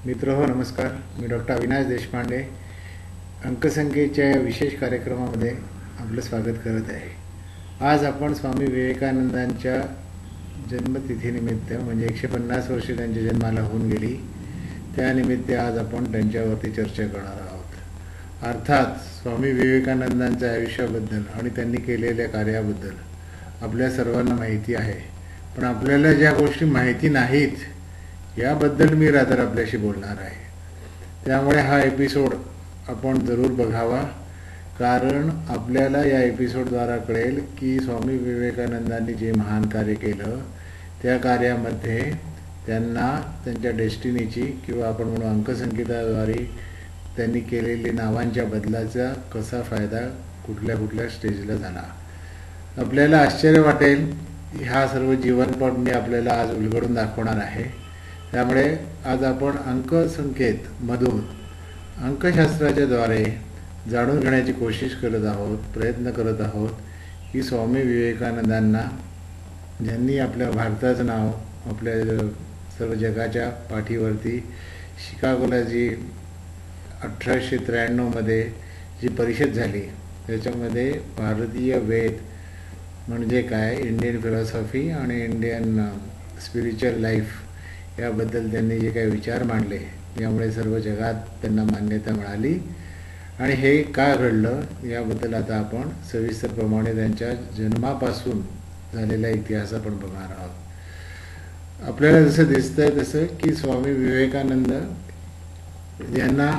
मित्रहो नमस्कार. मी डॉक्टर अविनाश देशपांडे अंकसंख्येच्या या विशेष कार्यक्रमामध्ये आपलं स्वागत करत आहे. आज आपण स्वामी विवेकानंदांच्या जन्मतिथीनिमित्त म्हणजे 150 वर्षे त्यांच्या जन्माला होऊन गेली त्यानिमित्त आज आपण त्यांच्यावरती चर्चा करणार आहोत. अर्थात स्वामी विवेकानंदांच्या आयुष्याबद्दल आणि त्यांनी केलेल्या कार्याबद्दल आपल्या सर्वांना माहिती आहे, पण आपल्याला ज्या गोष्टी माहिती नाहीत याबद्दल मी रात्र आपल्याशी बोलणार आहे. त्यामुळे हा एपिसोड आपण जरूर बघावा, कारण आपल्याला या एपिसोडद्वारा कळेल की स्वामी विवेकानंदांनी जे महान कार्य केलं त्या कार्यामध्ये त्यांना त्यांच्या डेस्टिनीची किंवा आपण म्हणू अंकसंकेताद्वारे त्यांनी केलेले नावांच्या बदलाचा कसा फायदा कुठल्या कुठल्या स्टेजला झाला. आपल्याला आश्चर्य वाटेल. हा सर्व जीवनपट मी आपल्याला आज उलगडून दाखवणार आहे. त्यामुळे आज आपण अंकसंकेत मधून अंकशास्त्राच्या द्वारे जाणून घेण्याची कोशिश करत आहोत, प्रयत्न करत आहोत की स्वामी विवेकानंदांना ज्यांनी आपल्या भारताचं नाव आपल्या सर्व जगाच्या पाठीवरती शिकागोला जी 1893 जी परिषद झाली त्याच्यामध्ये भारतीय वेद म्हणजे काय, इंडियन फिलॉसॉफी आणि इंडियन स्पिरिच्युअल लाईफ याबद्दल त्यांनी जे काही विचार मांडले यामुळे सर्व जगात त्यांना मान्यता मिळाली. आणि हे का घडलं याबद्दल आता आपण सविस्तरप्रमाणे त्यांच्या जन्मापासून झालेला इतिहास आपण बघणार आहोत. आपल्याला जसं दिसतंय तसं की स्वामी विवेकानंद यांना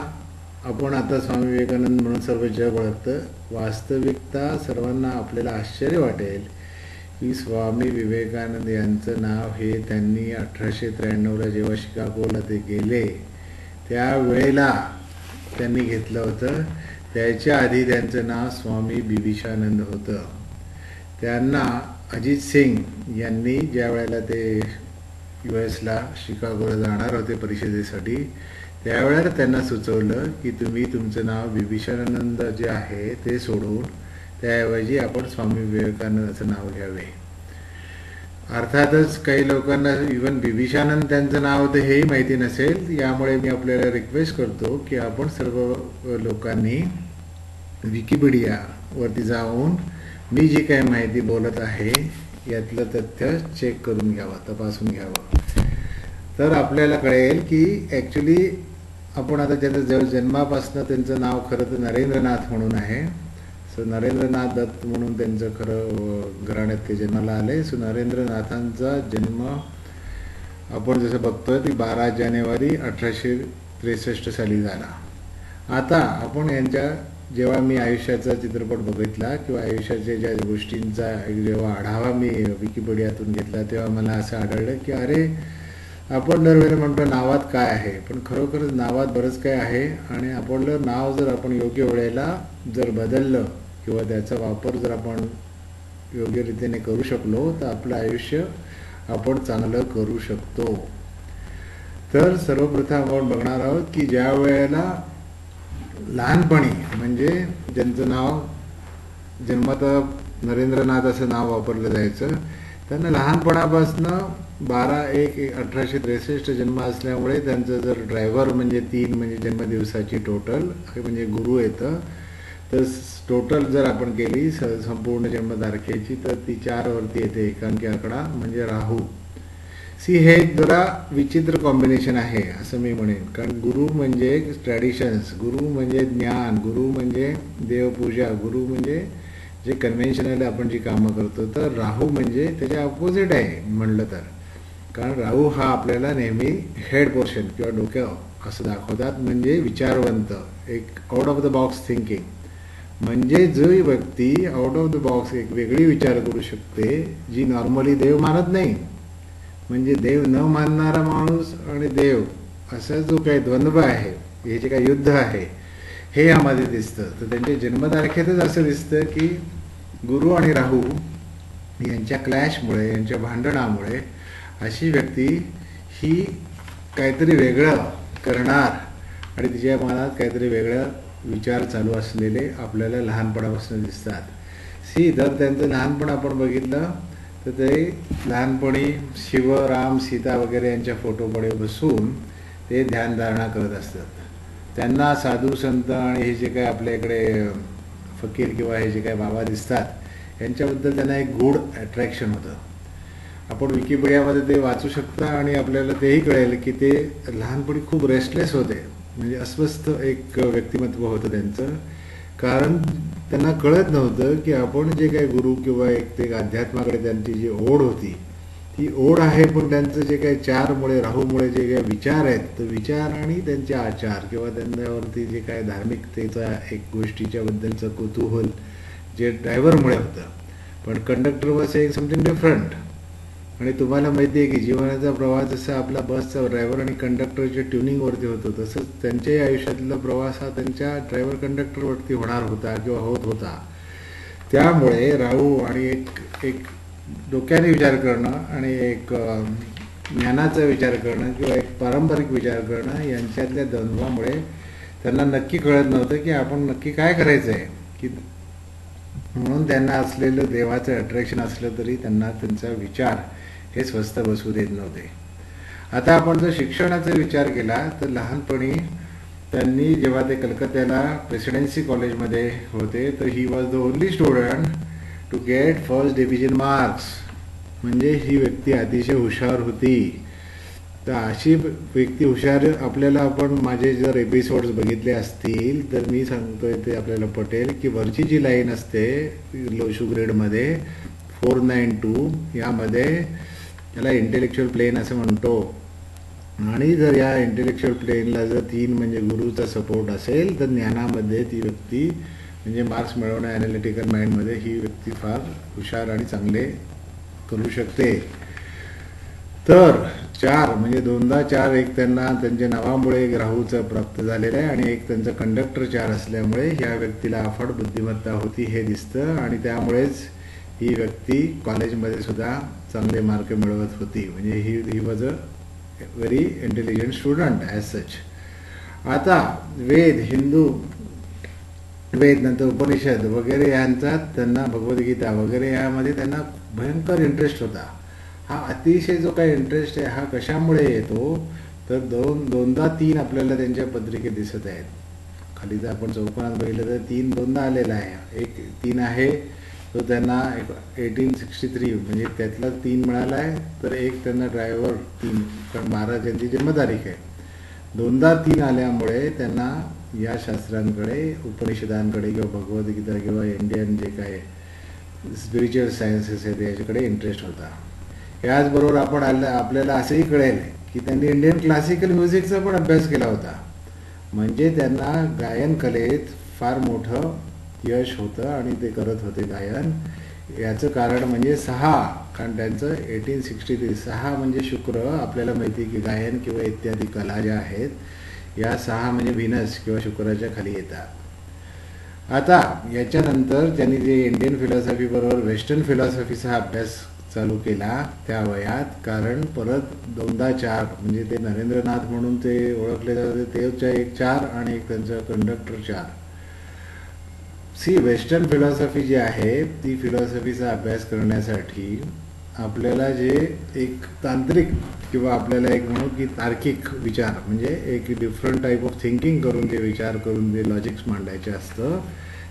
आपण आता स्वामी विवेकानंद म्हणून सर्व जग ओळखतं. वास्तविकता सर्वांना आपल्याला आश्चर्य वाटेल की स्वामी विवेकानंद यांचं नाव हे त्यांनी 1893 जेव्हा शिकागोला ते गेले त्यावेळेला त्यांनी घेतलं होतं. त्याच्या आधी त्यांचं नाव स्वामी बिभीषानंद होतं. त्यांना अजित सिंग यांनी ज्या वेळेला ते US शिकागोला जाणार होते परिषदेसाठी त्यावेळेला त्यांना सुचवलं की तुम्ही तुमचं नाव बिभीषानंद जे आहे ते सोडून त्याऐवजी आपण स्वामी विवेकानंदाचं नाव घ्यावे. अर्थातच काही लोकांना इवन बिभीषानंद त्यांचं नाव होतं हेही माहिती नसेल. यामुळे मी आपल्याला रिक्वेस्ट करतो की आपण सर्व लोकांनी विकिपीडियावरती जाऊन मी जी काही माहिती बोलत आहे यातलं तथ्य चेक करून घ्यावं, तपासून घ्यावं. तर आपल्याला कळेल की ॲक्च्युली आपण आता त्याचं जन्मापासून त्यांचं नाव खरं तर नरेंद्रनाथ म्हणून आहे. सो नरेंद्रनाथ दत्त म्हणून त्यांचं खरं घराण्यात ते जन्माला आले. सो नरेंद्रनाथांचा जन्म आपण जसं बघतोय ती 12 जानेवारी 1863 साली झाला. आता आपण यांच्या जेव्हा मी आयुष्याचा चित्रपट बघितला किंवा आयुष्याच्या ज्या गोष्टींचा जेव्हा आढावा मी विकिपीडियातून घेतला तेव्हा मला असं आढळलं की अरे आपण दरवेळेला म्हणतो नावात काय आहे, पण खरोखरच नावात बरंच काय आहे. आणि आपलं नाव जर आपण योग्य वेळेला जर बदललं किंवा त्याचा वापर जर आपण योग्य रीतीने करू शकलो तर आपलं आयुष्य आपण चांगलं करू शकतो. तर सर्वप्रथम आपण बघणार आहोत की ज्या वेळेला लहानपणी म्हणजे ज्यांचं नाव जन्मात नरेंद्रनाथ असं नाव वापरलं जायचं त्यांना लहानपणापासून 12/1/1863 जन्म असल्यामुळे त्यांचं जर ड्रायव्हर म्हणजे 3 म्हणजे जन्मदिवसाची टोटल म्हणजे गुरु येतं. तर टोटल जर आपण केली संपूर्ण जन्मतारखेची तर ती 4 वरती येते. एकांकी आकडा म्हणजे राहू. हे एक जरा विचित्र कॉम्बिनेशन आहे असं मी म्हणेन, कारण गुरु म्हणजे ट्रॅडिशन्स, गुरु म्हणजे ज्ञान, गुरु म्हणजे देवपूजा, गुरु म्हणजे जे कन्व्हेन्शनल आपण जी कामं करतो. तर राहू म्हणजे त्याच्या अपोजिट आहे म्हणलं तर, कारण राहू हा आपल्याला नेहमी हेड पोर्शन किंवा डोक्यावर असं दाखवतात म्हणजे विचारवंत, एक out of the box thinking. म्हणजे जो व्यक्ती आउट ऑफ द बॉक्स एक वेगळी विचार करू शकते जी नॉर्मली देव मानत नाही. म्हणजे देव न मानणारा माणूस आणि देव असा जो काही द्वंद्व आहे, हे जे काही युद्ध आहे हे यामध्ये दिसतं. तर त्यांच्या जन्मतारखेतच असं दिसतं की गुरु आणि राहू यांच्या क्लॅशमुळे, यांच्या भांडणामुळे अशी व्यक्ती ही काहीतरी वेगळं करणार आणि तिच्या मनात काहीतरी वेगळं विचार चालू असलेले आपल्याला लहानपणापासून दिसतात. जर त्यांचं लहानपण आपण बघितलं तर ते लहानपणी शिव, राम, सीता वगैरे यांच्या फोटोपुढे बसून ते ध्यानधारणा करत असतात. त्यांना साधू संत आणि हे जे काही आपल्याकडे फकीर किंवा हे जे काही बाबा दिसतात यांच्याबद्दल त्यांना एक गूढ अट्रॅक्शन होतं. आपण विकिपीडियामध्ये ते वाचू शकता आणि आपल्याला तेही कळेल की ते लहानपणी खूप रेस्टलेस होते, म्हणजे अस्वस्थ एक व्यक्तिमत्व होतं त्यांचं. कारण त्यांना कळत नव्हतं की आपण जे काही गुरु किंवा एक अध्यात्माकडे त्यांची जी ओढ होती ती ओढ आहे, पण त्यांचं जे काही चारमुळे राहूमुळे जे काही विचार आहेत तर विचार आणि त्यांचे आचार किंवा त्यांच्यावरती जे काय धार्मिकतेचा एक गोष्टीच्या बद्दलचं कुतूहल जे ड्रायव्हरमुळे होतं. पण conductor was saying something different. आणि तुम्हाला माहिती आहे की जीवनाचा प्रवास जसा आपला बसचा ड्रायव्हर आणि कंडक्टरच्या ट्युनिंगवरती होतो तसंच त्यांच्याही आयुष्यातला प्रवास हा त्यांच्या ड्रायव्हर कंडक्टरवरती होणार होता किंवा होत होता. त्यामुळे राहू आणि एक डोक्याने विचार करणं आणि एक ज्ञानाचा विचार करणं किंवा एक पारंपरिक विचार करणं यांच्यातल्या द्वंद्वामुळे त्यांना नक्की कळत नव्हतं की आपण नक्की काय करायचं आहे. की म्हणून त्यांना असलेलं देवाचं अट्रॅक्शन असलं तरी त्यांना त्यांचा विचार हे स्वस्थ बसू देत नव्हते. आता आपण जर शिक्षणाचा विचार केला तर लहानपणी त्यांनी जेव्हा ते कलकत्त्याला प्रेसिडेन्सी कॉलेजमध्ये होते तर he was the only student to get first division marks. म्हणजे ही व्यक्ती अतिशय हुशार होती. तर अशी व्यक्ती हुशार आपल्याला आपण माझे जर एपिसोड्स बघितले असतील तर मी सांगतोय ते आपल्याला पटेल की वरची जी लाईन असते लोशू ग्रेडमध्ये 492 यामध्ये याला इंटेलेक्च्युअल प्लेन असं म्हणतो. आणि जर या इंटेलेक्च्युअल प्लेनला जर 3 म्हणजे गुरुचा सपोर्ट असेल तर ज्ञानामध्ये ती व्यक्ती म्हणजे मार्क्स मिळवण्या ॲनालिटिकल माइंडमध्ये ही व्यक्ती फार हुशार आणि चांगले करू शकते. तर 4 म्हणजे 2दा 4 एक त्यांना त्यांच्या नावामुळे एक राहूचं प्राप्त झालेलं आहे आणि एक त्यांचं कंडक्टर 4 असल्यामुळे ह्या व्यक्तीला अफाट बुद्धिमत्ता होती हे दिसतं. आणि त्यामुळेच ही व्यक्ती कॉलेजमध्ये सुद्धा चांगले मार्क मिळवत होती. म्हणजे he was a very intelligent student as such. आता वेद, हिंदू वेद नंतर उपनिषद वगैरे यांचा त्यांना भगवद्गीता वगैरे यामध्ये त्यांना भयंकर इंटरेस्ट होता. हा अतिशय जो काही इंटरेस्ट आहे हा कशामुळे येतो तर 2दा 3 आपल्याला त्यांच्या पत्रिकेत दिसत आहेत. खाली जर आपण चौकोनात बघितलं तर 3 2दा आलेला आहे. एक 3 आहे तो त्यांना 1863 म्हणजे त्यातला 3 मिळाला आहे. तर एक त्यांना ड्रायव्हर 3 कारण 12 त्यांची जन्मतारीख आहे. 2दा 3 आल्यामुळे त्यांना या शास्त्रांकडे उपनिषदांकडे किंवा भगवद्गीता किंवा इंडियन जे काय स्पिरिच्युअल सायन्सेस आहेत याच्याकडे इंटरेस्ट होता. याचबरोबर आपण आपल्याला असंही कळेल की त्यांनी इंडियन क्लासिकल म्युझिकचा पण अभ्यास केला होता. म्हणजे त्यांना गायन कलेत फार मोठं यश होतं आणि ते करत होते गायन. याचं कारण म्हणजे 6 कारण त्यांचं 1863 6 म्हणजे शुक्र. आपल्याला माहिती आहे की गायन किंवा इत्यादी कला ज्या आहेत या 6 म्हणजे व्हीनस किंवा शुक्राच्या खाली येतात. आता याच्यानंतर त्यांनी जे इंडियन फिलॉसॉफी बरोबर वेस्टर्न फिलॉसॉफीचा अभ्यास चालू केला त्या वयात. कारण परत 2दा 4 म्हणजे ते नरेंद्रनाथ म्हणून ते ओळखले जाते तेच्या एक 4 आणि एक त्यांचा कंडक्टर 4. वेस्टर्न फिलॉसॉफी जी आहे ती फिलॉसॉफीचा अभ्यास करण्यासाठी आपल्याला जे एक तांत्रिक किंवा आपल्याला एक म्हणू की तार्किक विचार म्हणजे एक डिफरंट टाईप ऑफ थिंकिंग करून ते विचार करून ते लॉजिक्स मांडायचे असतं.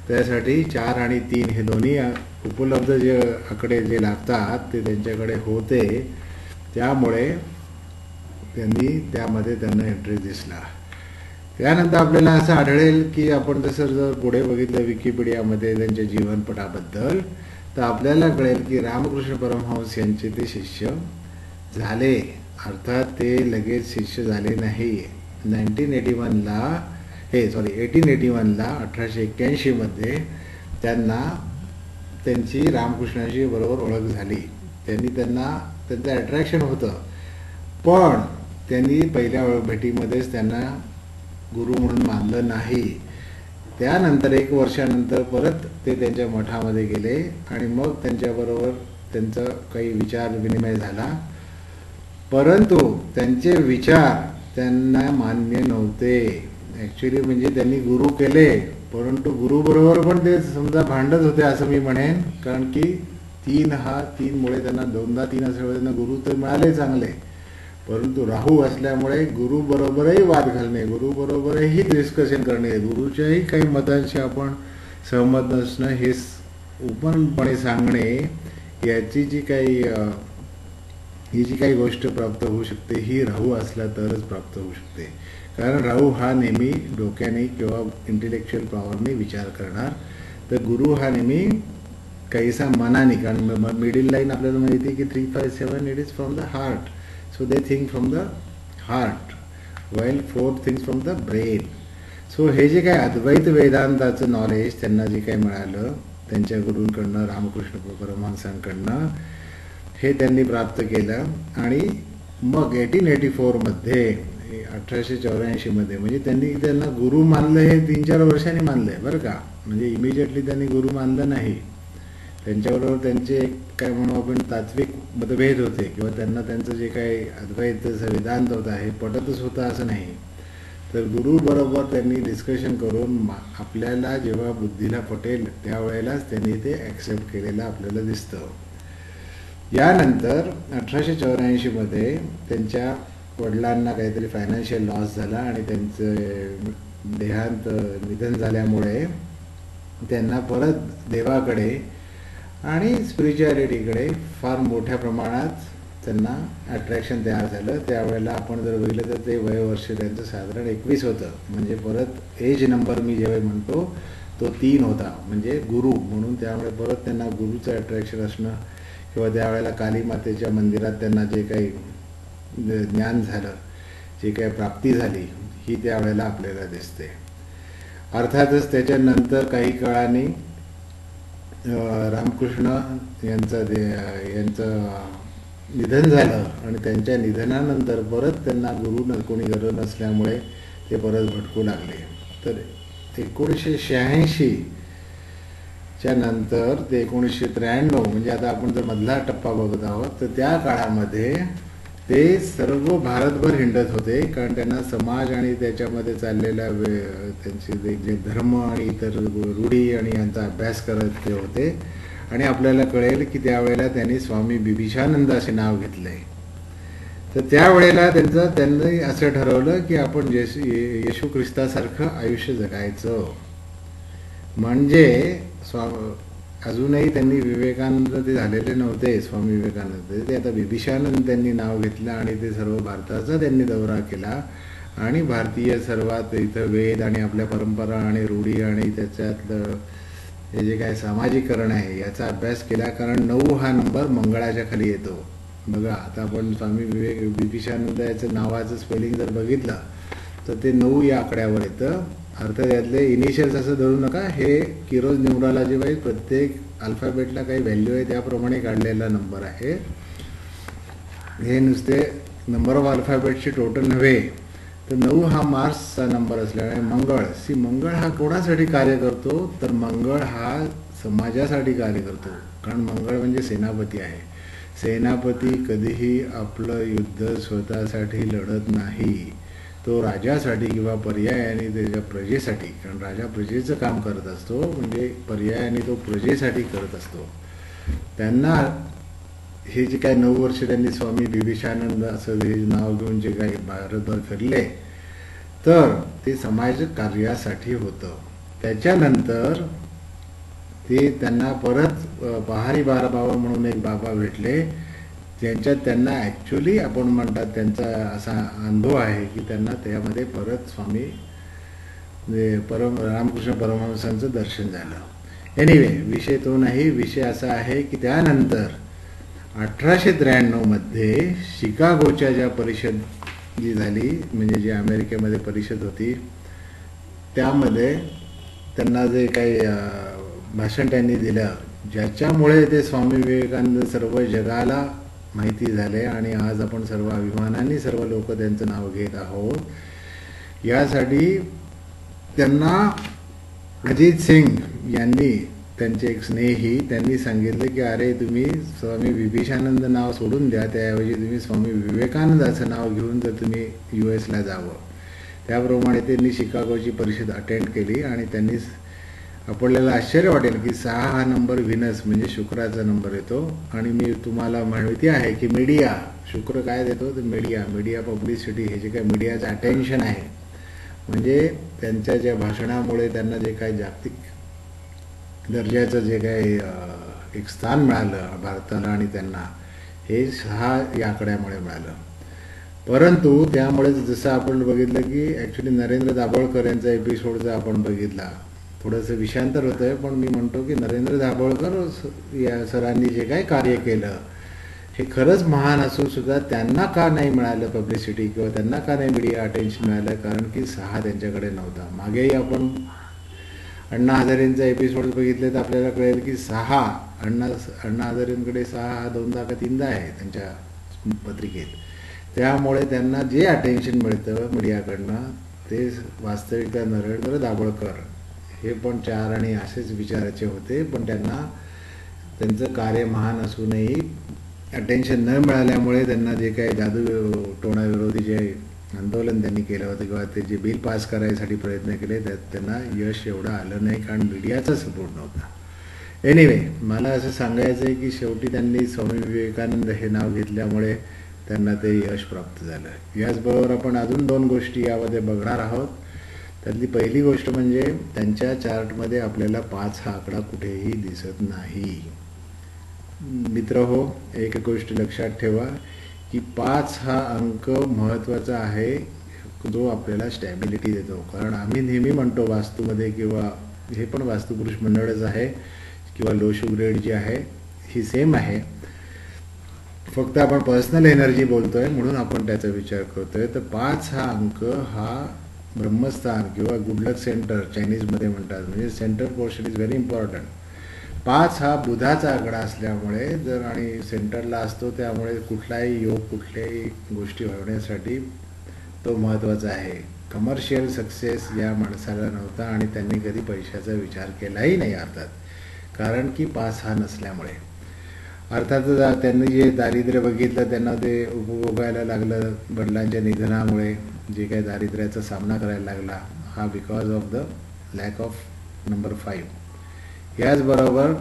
त्यासाठी 4 आणि 3 हे दोन्ही उपलब्ध जे आकडे जे लागतात ते त्यांच्याकडे होते. त्यामुळे त्यांनी त्यामध्ये त्यांना इंटरेस्ट दिसला. त्यानंतर आपल्याला असं आढळेल की आपण जसं जर पुढे बघितलं विकिपीडियामध्ये त्यांच्या जीवनपटाबद्दल तर आपल्याला कळेल की रामकृष्ण परमहंस यांचे ते शिष्य झाले. अर्थात ते लगेच शिष्य झाले नाही. 1881ला 1881 मध्ये त्यांना त्यांची रामकृष्णाशी बरोबर ओळख झाली. त्यांना त्यांचं अट्रॅक्शन होतं पण त्यांनी पहिल्या भेटीमध्येच त्यांना गुरु म्हणून मानलं नाही. त्यानंतर 1 वर्षानंतर परत ते त्यांच्या मठामध्ये गेले आणि मग त्यांच्याबरोबर त्यांचा काही विचार विनिमय झाला. परंतु त्यांचे विचार त्यांना मान्य नव्हते. ॲक्च्युली म्हणजे त्यांनी गुरु केले परंतु गुरुबरोबर पण ते समजा भांडत होते असं मी म्हणेन. कारण की 3 मुळे त्यांना 2दा 3 असल्यामुळे त्यांना गुरु तर मिळाले चांगले परंतु राहू असल्यामुळे गुरु बरोबरही वाद घालणे, गुरु बरोबरही डिस्कशन करणे, गुरुच्याही काही मतांशी आपण सहमत नसणं हे ओपनपणे सांगणे, याची जी काही ही जी काही गोष्ट प्राप्त होऊ शकते ही राहू असला तरच प्राप्त होऊ शकते. कारण राहू हा नेहमी डोक्याने किंवा इंटेलेक्च्युअल पॉवरने विचार करणार, तर गुरु हा नेहमी काहीसा मनाने. कारण मिडिल लाईन आपल्याला माहिती आहे की 357 it is from the heart, so they think from the heart while 4 things from the brain. So हे जे काही अद्वैत वेदांताचं नॉलेज त्यांना जे काही मिळालं त्यांच्या गुरूंकडनं, रामकृष्ण परमहंसांकडनं, हे त्यांनी प्राप्त केलं. आणि मग 1884 मध्ये 1884 मध्ये म्हणजे त्यांना गुरु मानलं, हे 3-4 वर्षांनी मानलंय बरं का. म्हणजे इमिजिएटली त्यांनी गुरु मानलं नाही. त्यांच्याबरोबर त्यांचे काय म्हणू आपण तात्विक मतभेद होते किंवा त्यांना त्यांचं जे काही अद्वैत वेदांत होता हे पटतच होतं असं नाही. तर गुरु बरोबर त्यांनी डिस्कशन करून आपल्याला जेव्हा बुद्धीला पटेल त्यावेळेलाच त्यांनी ते ॲक्सेप्ट केलेलं आपल्याला दिसतं. यानंतर 1884 मध्ये त्यांच्या वडिलांना काहीतरी फायनान्शियल लॉस झाला आणि त्यांचं निधन झाल्यामुळे त्यांना परत देवाकडे आणि स्पिरिच्युअलिटीकडे फार मोठ्या प्रमाणात त्यांना अट्रॅक्शन तयार झालं. त्यावेळेला आपण जर बघितलं तर ते वयवर्ष त्यांचं साधारण 21 होतं. म्हणजे परत एज नंबर मी जेव्हा म्हणतो तो 3 होता, म्हणजे गुरु म्हणून. त्यामुळे परत त्यांना गुरुचं अट्रॅक्शन असणं किंवा त्यावेळेला काली मातेच्या मंदिरात त्यांना जे काही ज्ञान झालं, जे काही प्राप्ती झाली, ही त्यावेळेला आपल्याला दिसते. अर्थातच त्याच्यानंतर काही काळाने रामकृष्ण यांचं निधन झालं आणि त्यांच्या निधनानंतर परत त्यांना गुरु कोणी गरज नसल्यामुळे ते परत भटकू लागले. तर 1986 च्या नंतर ते 1993 म्हणजे आता आपण जर मधला टप्पा बघत आहोत, तर त्या काळामध्ये ते सर्व भारतभर हिंडत होते. कारण त्यांना समाज आणि त्याच्यामध्ये चाललेला त्यांचे जे धर्म आणि इतर रूढी आणि यांचा अभ्यास करत ते होते. आणि आपल्याला कळेल की त्यावेळेला त्यांनी स्वामी बिभीषानंद असे नाव घेतले. तर त्यावेळेला त्यांनी असं ठरवलं की आपण येशू ख्रिस्तासारखं आयुष्य जगायचं. म्हणजे अजूनही त्यांनी विवेकानंद ते झालेले नव्हते, स्वामी विवेकानंद. ते आता बिभीषानंद त्यांनी नाव घेतलं आणि ते सर्व भारताचा त्यांनी दौरा केला आणि भारतीय सर्वात इथं वेद आणि आपल्या परंपरा आणि रूढी आणि त्याच्यातलं हे जे काय सामाजिकरण आहे याचा अभ्यास केला. कारण 9 हा नंबर मंगळाच्या खाली येतो. बघा आता आपण स्वामी बिभीषानंद याचं नावाचं स्पेलिंग जर बघितलं तर ते 9 या आकड्यावर येतं. अर्थात यातले इनिशियल्स असं धरू नका, हे किरोज न्यूमरॉलॉजी वाईज प्रत्येक अल्फाबेटला काही व्हॅल्यू आहे त्याप्रमाणे काढलेला नंबर आहे. हे नुसते नंबर ऑफ अल्फाबेटचे टोटल नव्हे. तर 9 हा मार्सचा नंबर असल्यामुळे मंगळ हा कोणासाठी कार्य करतो, तर मंगळ हा समाजासाठी कार्य करतो. कारण मंगळ म्हणजे सेनापती आहे. सेनापती कधीही आपलं युद्ध स्वतःसाठी लढत नाही, तो राजासाठी किंवा पर्यायाने त्याच्या प्रजेसाठी. कारण राजा प्रजेचं काम करत असतो, म्हणजे पर्यायाने तो प्रजेसाठी करत असतो. त्यांना हे जे काय 9 वर्ष त्यांनी स्वामी बिभीषानंद असं हे नाव घेऊन जे काही भारतभर फिरले, तर ते समाज कार्यासाठी होतं. त्याच्यानंतर ते त्यांना परत पहारी बाबा म्हणून एक बाबा भेटले, ज्यांच्यात त्यांना ॲक्च्युली आपण म्हणतात त्यांचा असा अनुभव आहे की त्यांना त्यामध्ये परत स्वामी रामकृष्ण परमहंसांचं दर्शन झालं. एनिवे, विषय तो नाही. विषय असा आहे की त्यानंतर 1893 मध्ये शिकागोच्या ज्या परिषद जी झाली, म्हणजे जी अमेरिकेमध्ये परिषद होती, त्यामध्ये त्यांना जे काही भाषण त्यांनी दिलं, ज्याच्यामुळे ते स्वामी विवेकानंद सर्व जगाला माहिती झाले आणि आज आपण सर्व अभिमानाने सर्व लोक त्यांचं नाव घेत आहोत. यासाठी त्यांना अजित सिंग यांनी, त्यांचे एक स्नेही, त्यांनी सांगितलं की अरे तुम्ही स्वामी बिभीषानंद नाव सोडून द्या, त्याऐवजी तुम्ही स्वामी विवेकानंद असं नाव घेऊन जर तुम्ही US ला जावं. त्याप्रमाणे त्यांनी शिकागोची परिषद अटेंड केली आणि त्यांनी, आपल्याला आश्चर्य वाटेल की 6 हा नंबर व्हीनस म्हणजे शुक्राचा नंबर येतो. आणि मी तुम्हाला माहिती आहे की मीडिया शुक्र काय देतो तर मीडिया पब्लिसिटी, हे जे काही मीडियाचं अटेन्शन आहे, म्हणजे त्यांच्या ज्या भाषणामुळे त्यांना जे काही जागतिक दर्जाचं जे काही एक स्थान मिळालं भारताला आणि त्यांना, हे 6 या आकड्यामुळे मिळालं. परंतु त्यामुळे जसं आपण बघितलं की ॲक्च्युली नरेंद्र दाभोळकर यांचा एपिसोडचा आपण बघितला, थोडंसं विषयांतर होतं आहे, पण मी म्हणतो की नरेंद्र दाभोळकर या सरांनी जे काही कार्य केलं हे खरंच महान असून सुद्धा त्यांना का नाही मिळालं पब्लिसिटी, किंवा त्यांना का नाही मीडिया अटेन्शन मिळालं, कारण की 6 त्यांच्याकडे नव्हता. मागेही आपण अण्णा हजारेंचा एपिसोड बघितले तर आपल्याला कळेल की 6 अण्णा हजारेंकडे 6 हा 2दा का 3दा आहे त्यांच्या पत्रिकेत. त्यामुळे त्यांना जे अटेन्शन मिळतं मीडियाकडनं ते वास्तविकता नरेंद्र दाभोळकर हे पण 4 आणि असेच विचाराचे होते, पण त्यांना त्यांचं कार्य महान असूनही अटेन्शन न मिळाल्यामुळे त्यांना जे काही जादू टोणा विरोधी जे आंदोलन त्यांनी केलं होतं किंवा ते जे बिल पास करायसाठी प्रयत्न केले त्यात त्यांना यश एवढं आलं नाही, कारण मीडियाचा सपोर्ट नव्हता. एनिवे, मला असं सांगायचं आहे की शेवटी त्यांनी स्वामी विवेकानंद हे नाव घेतल्यामुळे त्यांना ते यश प्राप्त झालं. याचबरोबर आपण अजून 2 गोष्टी यामध्ये बघणार आहोत. त्यातली पहिली गोष्ट म्हणजे त्यांच्या चार्टमध्ये आपल्याला 5 हा आकडा कुठेही दिसत नाही. मित्रहो, एक गोष्ट लक्षात ठेवा की 5 हा अंक महत्त्वाचा आहे, जो आपल्याला स्टॅबिलिटी देतो. कारण आम्ही नेहमी म्हणतो वास्तूमध्ये, किंवा हे पण वास्तुपुरुष मंडळच आहे किंवा लोशू ग्रेड जी आहे ही सेम आहे, फक्त आपण पर्सनल एनर्जी बोलतोय म्हणून आपण त्याचा विचार करतोय. तर 5 हा अंक हा ब्रह्मस्थान किंवा गुड लक सेंटर चायनीजमध्ये म्हणतात, म्हणजे centre portion is very important. 5 हा बुधाचा आकडा असल्यामुळे जर आणि सेंटरला असतो, त्यामुळे कुठलाही योग कुठल्याही गोष्टी होण्यासाठी तो महत्त्वाचा आहे. कमर्शियल सक्सेस या माणसाला नव्हता आणि त्यांनी कधी पैशाचा विचार केलाही नाही अर्थात, कारण की 5 हा नसल्यामुळे. अर्थातच त्यांनी जे दारिद्र्य बघितलं त्यांना ते उपभोगायला लागलं वडिलांच्या निधनामुळे, जे काही दारिद्र्याचा सामना करायला लागला हा because of the lack of number 5. याचबरोबर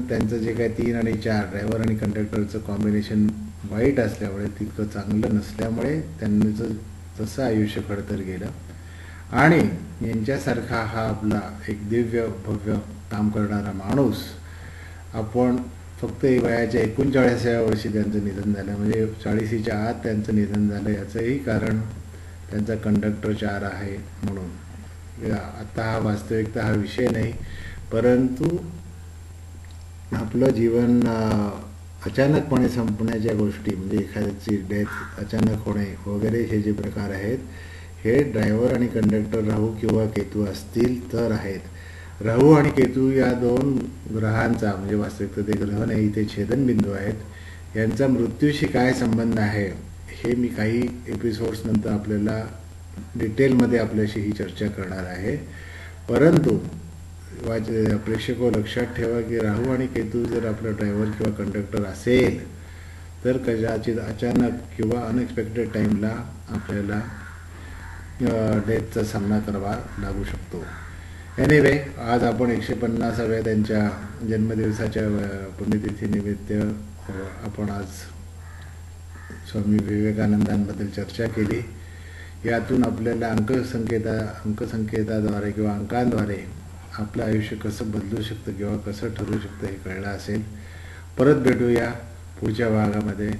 त्यांचं जे काही 3 आणि 4 ड्रायव्हर आणि कंडक्टरचं कॉम्बिनेशन वाईट असल्यामुळे, तितकं चांगलं नसल्यामुळे त्यांचं तसं आयुष्य खडतर गेलं. आणि यांच्यासारखा हा आपला एक दिव्य भव्य काम करणारा माणूस, आपण फक्त वयाच्या 39व्या वर्षी त्यांचं निधन झालं, म्हणजे 40च्या आत त्यांचं निधन झालं. याचंही कारण त्यांचा कंडक्टर 4 आहे म्हणून. आता हा वास्तविकता हा विषय नाही, परंतु आपलं जीवन अचानकपणे संपण्याच्या गोष्टी, म्हणजे एखाद्याची डेथ अचानक होणे वगैरे, हे जे प्रकार आहेत हे ड्रायव्हर आणि कंडक्टर राहू किंवा केतू असतील तर आहेत. राहू आणि केतू या 2 ग्रहांचा, म्हणजे वास्तविकता ते ग्रह नाही, ते छेदनबिंदू आहेत, यांचा मृत्यूशी काय संबंध आहे हे मी काही एपिसोड्स नंतर आपल्याला डिटेलमध्ये आपल्याशी ही चर्चा करणार आहे. परंतु प्रेक्षको लक्षात ठेवा की राहू आणि केतू जर आपला ड्रायव्हर किंवा कंडक्टर असेल तर कदाचित अचानक किंवा अनएक्सपेक्टेड टाईमला आपल्याला डेथचा सामना करावा लागू शकतो. एनिवे, आज आपण 150व्या त्यांच्या जन्मदिवसाच्या पुण्यतिथीनिमित्त आपण आज स्वामी विवेकानंदांबद्दल चर्चा केली. यातून आपल्याला अंकसंकेताद्वारे किंवा अंकांद्वारे आपलं आयुष्य कसं बदलू शकतं किंवा कसं ठरू शकतं हे कळलं असेल. परत भेटूया पुढच्या भागामध्ये.